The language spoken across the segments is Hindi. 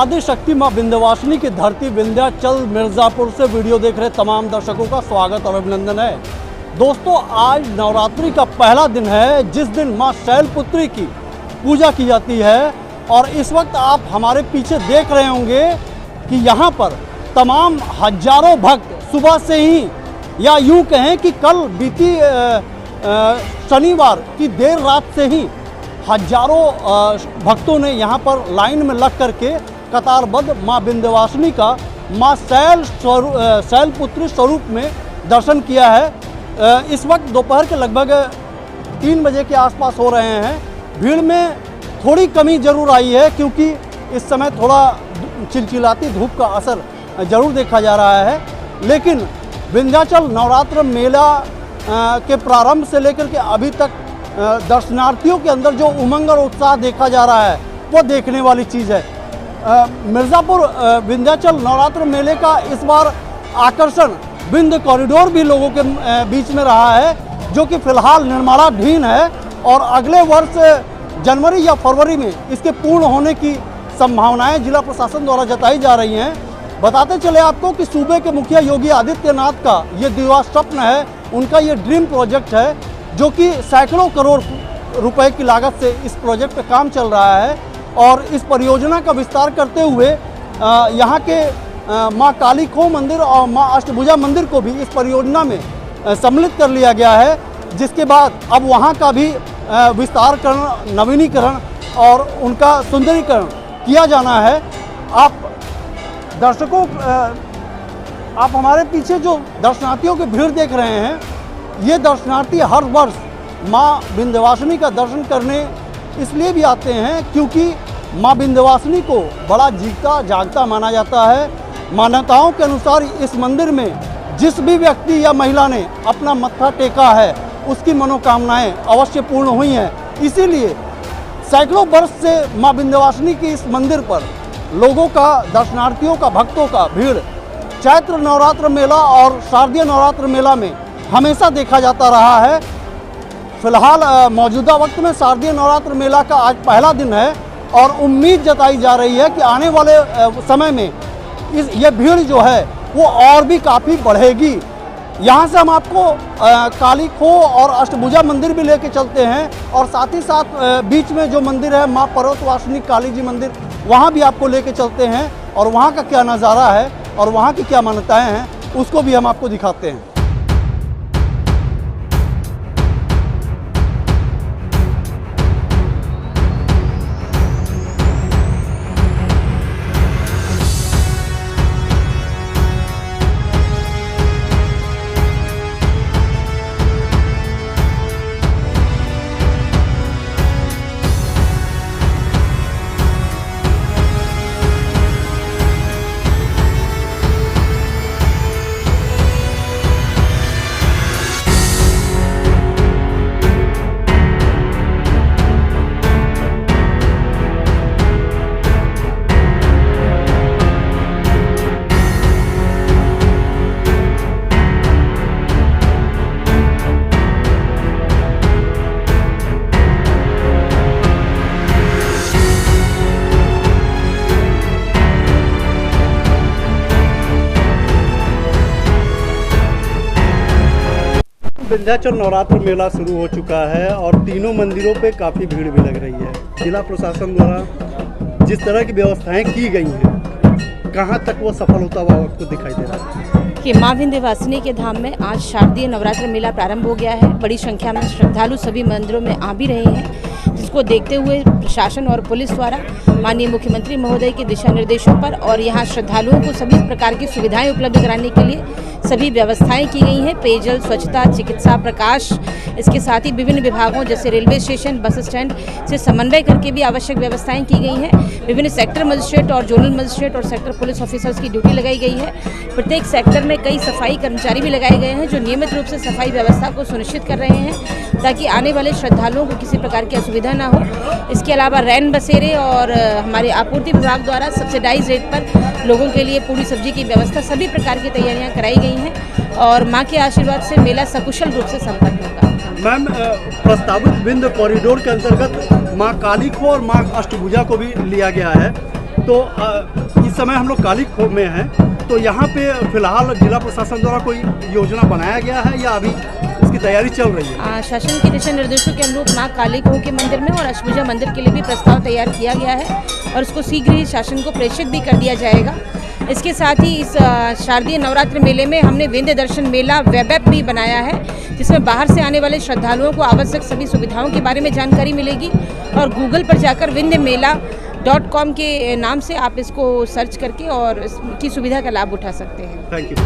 आदि शक्ति मां विंध्यवासिनी की धरती विंध्याचल मिर्ज़ापुर से वीडियो देख रहे तमाम दर्शकों का स्वागत और अभिनंदन है। दोस्तों, आज नवरात्रि का पहला दिन है जिस दिन मां शैलपुत्री की पूजा की जाती है और इस वक्त आप हमारे पीछे देख रहे होंगे कि यहाँ पर तमाम हजारों भक्त सुबह से ही या यूँ कहें कि कल बीती शनिवार की देर रात से ही हजारों भक्तों ने यहाँ पर लाइन में लग करके कतारबद्ध माँ विंध्यवासिनी का माँ शैलपुत्री स्वरूप में दर्शन किया है। इस वक्त दोपहर के लगभग 3 बजे के आसपास हो रहे हैं। भीड़ में थोड़ी कमी जरूर आई है क्योंकि इस समय थोड़ा चिलचिलाती धूप का असर जरूर देखा जा रहा है, लेकिन विंध्याचल नवरात्र मेला के प्रारंभ से लेकर के अभी तक दर्शनार्थियों के अंदर जो उमंग और उत्साह देखा जा रहा है वो देखने वाली चीज़ है। मिर्ज़ापुर विंध्याचल नवरात्र मेले का इस बार आकर्षण विंध्य कॉरिडोर भी लोगों के बीच में रहा है, जो कि फिलहाल निर्माणाधीन है और अगले वर्ष जनवरी या फरवरी में इसके पूर्ण होने की संभावनाएं जिला प्रशासन द्वारा जताई जा रही हैं। बताते चले आपको कि सूबे के मुखिया योगी आदित्यनाथ का ये दिवा स्वप्न है, उनका ये ड्रीम प्रोजेक्ट है, जो कि सैकड़ों करोड़ रुपए की लागत से इस प्रोजेक्ट पे काम चल रहा है। और इस परियोजना का विस्तार करते हुए यहाँ के माँ काली खो मंदिर और माँ अष्टभुजा मंदिर को भी इस परियोजना में सम्मिलित कर लिया गया है, जिसके बाद अब वहाँ का भी विस्तारकरण, नवीनीकरण और उनका सुंदरीकरण किया जाना है। आप दर्शकों, आप हमारे पीछे जो दर्शनार्थियों की भीड़ देख रहे हैं, ये दर्शनार्थी हर वर्ष माँ विंध्यवासिनी का दर्शन करने इसलिए भी आते हैं क्योंकि माँ विंध्यवासिनी को बड़ा जीता जागता माना जाता है। मान्यताओं के अनुसार इस मंदिर में जिस भी व्यक्ति या महिला ने अपना मत्था टेका है उसकी मनोकामनाएं अवश्य पूर्ण हुई हैं। इसीलिए सैकड़ों वर्ष से माँ विंध्यवासिनी की इस मंदिर पर लोगों का, दर्शनार्थियों का, भक्तों का भीड़ चैत्र नवरात्र मेला और शारदीय नवरात्र मेला में हमेशा देखा जाता रहा है। फिलहाल मौजूदा वक्त में शारदीय नवरात्र मेला का आज पहला दिन है और उम्मीद जताई जा रही है कि आने वाले समय में ये भीड़ जो है वो और भी काफ़ी बढ़ेगी। यहाँ से हम आपको काली खो और अष्टभुजा मंदिर भी लेके चलते हैं और साथ ही साथ बीच में जो मंदिर है माँ पर्वतवासिनी काली जी मंदिर, वहाँ भी आपको लेके चलते हैं और वहाँ का क्या नज़ारा है और वहाँ की क्या मान्यताएँ हैं उसको भी हम आपको दिखाते हैं। विंध्याचल नवरात्र मेला शुरू हो चुका है और तीनों मंदिरों पे काफ़ी भीड़ भी लग रही है। जिला प्रशासन द्वारा जिस तरह की व्यवस्थाएं की गई हैं, कहां तक वो सफल होता हुआ आपको दिखाई दे रहा है? कि माँ विंध्यवासिनी के धाम में आज शारदीय नवरात्र मेला प्रारंभ हो गया है। बड़ी संख्या में श्रद्धालु सभी मंदिरों में आ भी रहे हैं, जिसको देखते हुए प्रशासन और पुलिस द्वारा माननीय मुख्यमंत्री महोदय के दिशा निर्देशों पर और यहाँ श्रद्धालुओं को सभी प्रकार की सुविधाएं उपलब्ध कराने के लिए सभी व्यवस्थाएं की गई हैं। पेयजल, स्वच्छता, चिकित्सा, प्रकाश, इसके साथ ही विभिन्न विभागों जैसे रेलवे स्टेशन, बस स्टैंड से समन्वय करके भी आवश्यक व्यवस्थाएं की गई हैं। विभिन्न सेक्टर मजिस्ट्रेट और जोनल मजिस्ट्रेट और सेक्टर पुलिस ऑफिसर्स की ड्यूटी लगाई गई है। प्रत्येक सेक्टर में कई सफाई कर्मचारी भी लगाए गए हैं जो नियमित रूप से सफाई व्यवस्था को सुनिश्चित कर रहे हैं ताकि आने वाले श्रद्धालुओं को किसी प्रकार की असुविधा ना हो। इसके अलावा रैन बसेरे और हमारे आपूर्ति विभाग द्वारा सब्सिडाइज रेट पर लोगों के लिए पूरी सब्जी की व्यवस्था, सभी प्रकार की तैयारियां कराई गई हैं और मां के आशीर्वाद से मेला सकुशल रूप से संपन्न होगा। मैम, प्रस्तावित विंध्य कॉरिडोर के अंतर्गत मां काली खो और मां अष्टभुजा को भी लिया गया है। तो इस समय हम लोग काली खोह में हैं, तो यहाँ पे फिलहाल जिला प्रशासन द्वारा कोई योजना बनाया गया है या अभी इसकी तैयारी चल रही है? शासन के दिशा निर्देशों के अनुरूप मां काली खोह के मंदिर में और अष्टभुजा मंदिर के लिए भी प्रस्ताव तैयार किया गया है और उसको शीघ्र ही शासन को प्रेषित भी कर दिया जाएगा। इसके साथ ही इस शारदीय नवरात्र मेले में हमने विंध्य दर्शन मेला वेब ऐप भी बनाया है, जिसमें बाहर से आने वाले श्रद्धालुओं को आवश्यक सभी सुविधाओं के बारे में जानकारी मिलेगी और गूगल पर जाकर विंध्यमेला.com के नाम से आप इसको सर्च करके और इसकी सुविधा का लाभ उठा सकते हैं। Thank you.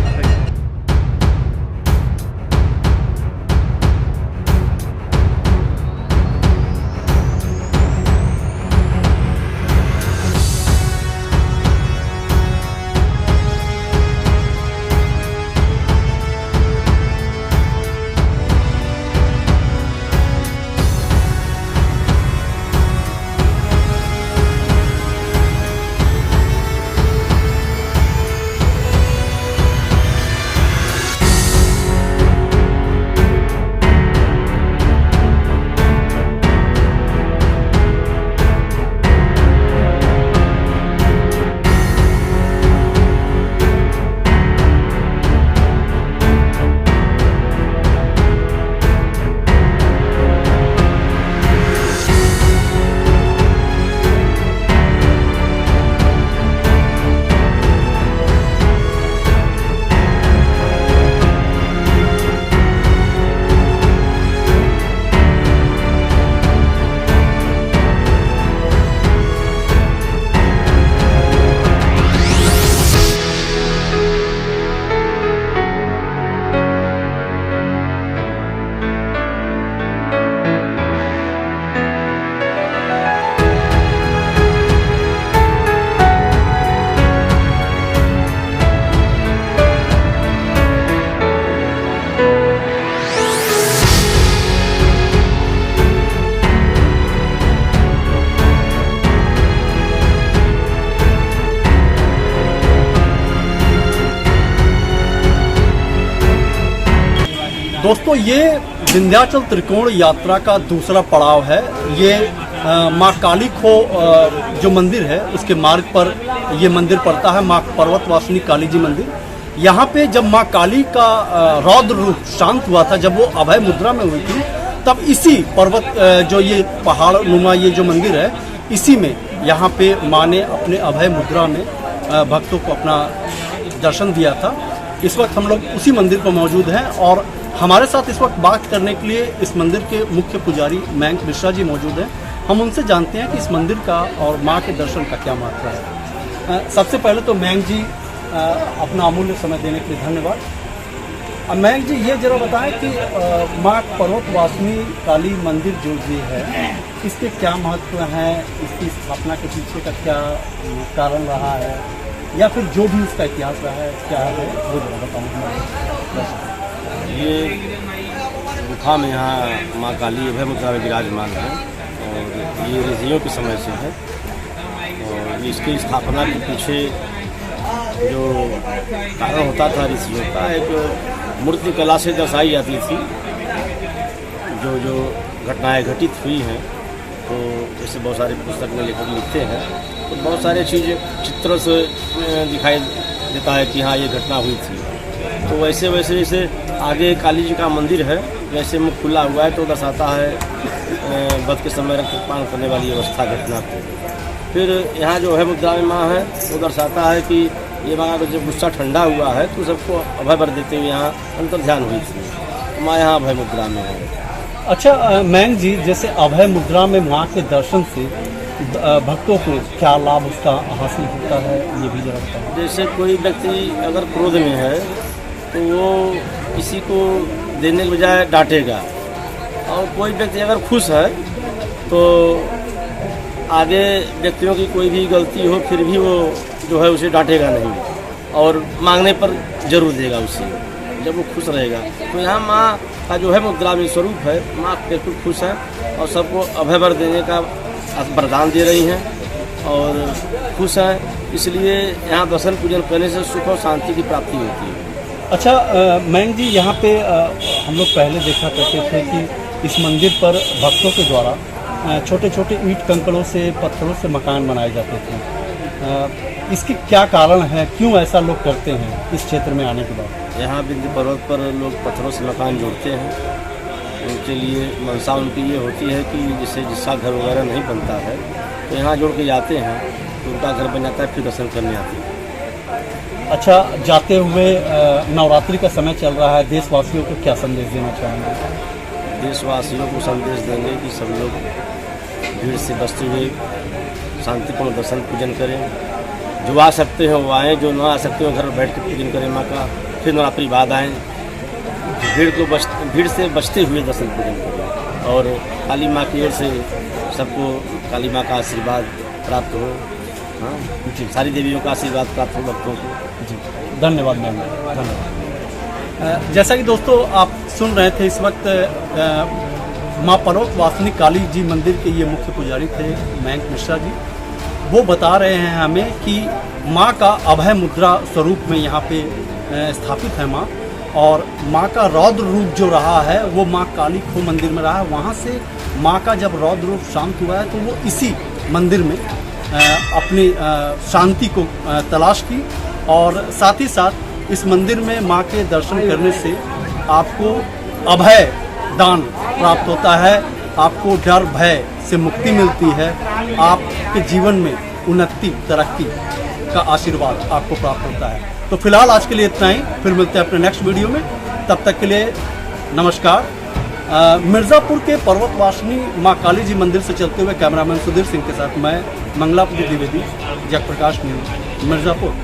दोस्तों, ये विंध्याचल त्रिकोण यात्रा का दूसरा पड़ाव है। ये माँ काली खोह जो मंदिर है उसके मार्ग पर ये मंदिर पड़ता है, माँ पर्वतवासिनी काली जी मंदिर। यहाँ पे जब माँ काली का रौद्र रूप शांत हुआ था, जब वो अभय मुद्रा में हुई थी, तब इसी पर्वत जो ये पहाड़ नुमा ये जो मंदिर है, इसी में यहाँ पे माँ ने अपने अभय मुद्रा में भक्तों को अपना दर्शन दिया था। इस वक्त हम लोग उसी मंदिर पर मौजूद हैं और हमारे साथ इस वक्त बात करने के लिए इस मंदिर के मुख्य पुजारी मयंक मिश्रा जी मौजूद हैं। हम उनसे जानते हैं कि इस मंदिर का और माँ के दर्शन का क्या महत्व है। सबसे पहले तो मयंक जी, अपना अमूल्य समय देने के लिए धन्यवाद। मयंक जी, ये जरा बताएं कि माँ पर्वतवासिनी काली मंदिर जो ये है, इसके क्या महत्व हैं, इसकी स्थापना के पीछे का क्या कारण रहा है, या फिर जो भी उसका इतिहास रहा है क्या है, वो जरा बताऊँ। ये गुफा में यहाँ माँ काली अभय मुद्रा में विराजमान है और ये ऋषियों के समय से है और इसकी स्थापना के पीछे जो कारण होता था ऋषियों का, एक मूर्ति कला से दर्शाई जाती थी जो जो घटनाएं घटित हुई हैं। तो जैसे बहुत सारे पुस्तक में लेखक लिखते हैं तो बहुत सारे चीज़ चित्र से दिखाई देता है कि हाँ ये घटना हुई थी। तो वैसे वैसे जैसे आगे काली जी का मंदिर है, वैसे मुख खुला हुआ है तो दर्शाता है वध के समय रक्तपान करने वाली अवस्था घटना को। फिर यहाँ जो है मुद्रा में माँ है वो दर्शाता है कि ये माँ जब गुस्सा ठंडा हुआ है तो सबको अभय वर देते हुए यहाँ अंतर ध्यान हुई थी। माँ यहाँ अभय मुद्रा में है। अच्छा मयंक जी, जैसे अभय मुद्रा में माँ के दर्शन से भक्तों को क्या लाभ उसका हासिल होता है, ये भी जरा बताएं। जैसे कोई व्यक्ति अगर क्रोध में है तो वो किसी को देने के बजाय डांटेगा, और कोई व्यक्ति अगर खुश है तो आगे व्यक्तियों की कोई भी गलती हो फिर भी वो जो है उसे डांटेगा नहीं और मांगने पर जरूर देगा उसे, जब वो खुश रहेगा। तो यहाँ माँ का जो है मुद्रा में स्वरूप है, माँ बिल्कुल खुश है और सबको अभय वर देने का वरदान दे रही हैं और खुश हैं, इसलिए यहाँ दर्शन पूजन करने से सुख और शांति की प्राप्ति होती है। अच्छा मयंक जी, यहाँ पे हम लोग पहले देखा करते थे कि इस मंदिर पर भक्तों के द्वारा छोटे छोटे ईंट कंकड़ों से, पत्थरों से मकान बनाए जाते थे। इसके क्या कारण है, क्यों ऐसा लोग करते हैं इस क्षेत्र में आने के बाद? यहाँ विंध्य पर्वत पर लोग पत्थरों से मकान जोड़ते हैं। उनके लिए मनसा उनकी ये होती है कि जिससे जिसका घर वगैरह नहीं बनता है तो यहाँ जोड़ के जाते हैं, तो उनका घर बन जाता है, फिर दर्शन करने आते हैं। अच्छा, जाते हुए नवरात्रि का समय चल रहा है, देशवासियों को क्या संदेश देना चाहेंगे? देशवासियों को संदेश देंगे कि सब लोग भीड़ से बचते हुए शांतिपूर्ण दर्शन पूजन करें। जो आ सकते हैं वो आएँ, जो ना आ सकते हो घर बैठ के पूजन करें माँ का, फिर नवरात्रि बाद आएँ। भीड़ से बचते हुए दर्शन पूजन करें और काली माँ की ओर से सबको काली माँ का आशीर्वाद प्राप्त हो। हाँ जी, सारी देवियों का आशीर्वाद प्राप्त हो भक्तों को। जी, धन्यवाद मैम, धन्यवाद। जैसा कि दोस्तों आप सुन रहे थे, इस वक्त माँ पर्वत वासिनी काली जी मंदिर के ये मुख्य पुजारी थे मयंक मिश्रा जी। वो बता रहे हैं हमें कि माँ का अभय मुद्रा स्वरूप में यहाँ पे स्थापित है माँ, और माँ का रौद्र रूप जो रहा है वो माँ काली खो मंदिर में रहा है। वहाँ से माँ का जब रौद्र रूप शांत हुआ है तो वो इसी मंदिर में अपनी शांति को तलाश की, और साथ ही साथ इस मंदिर में माँ के दर्शन करने से आपको अभय दान प्राप्त होता है, आपको डर भय से मुक्ति मिलती है, आपके जीवन में उन्नति तरक्की का आशीर्वाद आपको प्राप्त होता है। तो फिलहाल आज के लिए इतना ही, फिर मिलते हैं अपने नेक्स्ट वीडियो में। तब तक के लिए नमस्कार। मिर्ज़ापुर के पर्वतवासिनी माँ काली जी मंदिर से चलते हुए कैमरामैन सुधीर सिंह के साथ मैं मंगलापुरी द्विवेदी, जगप्रकाश न्यूज़, मिर्ज़ापुर।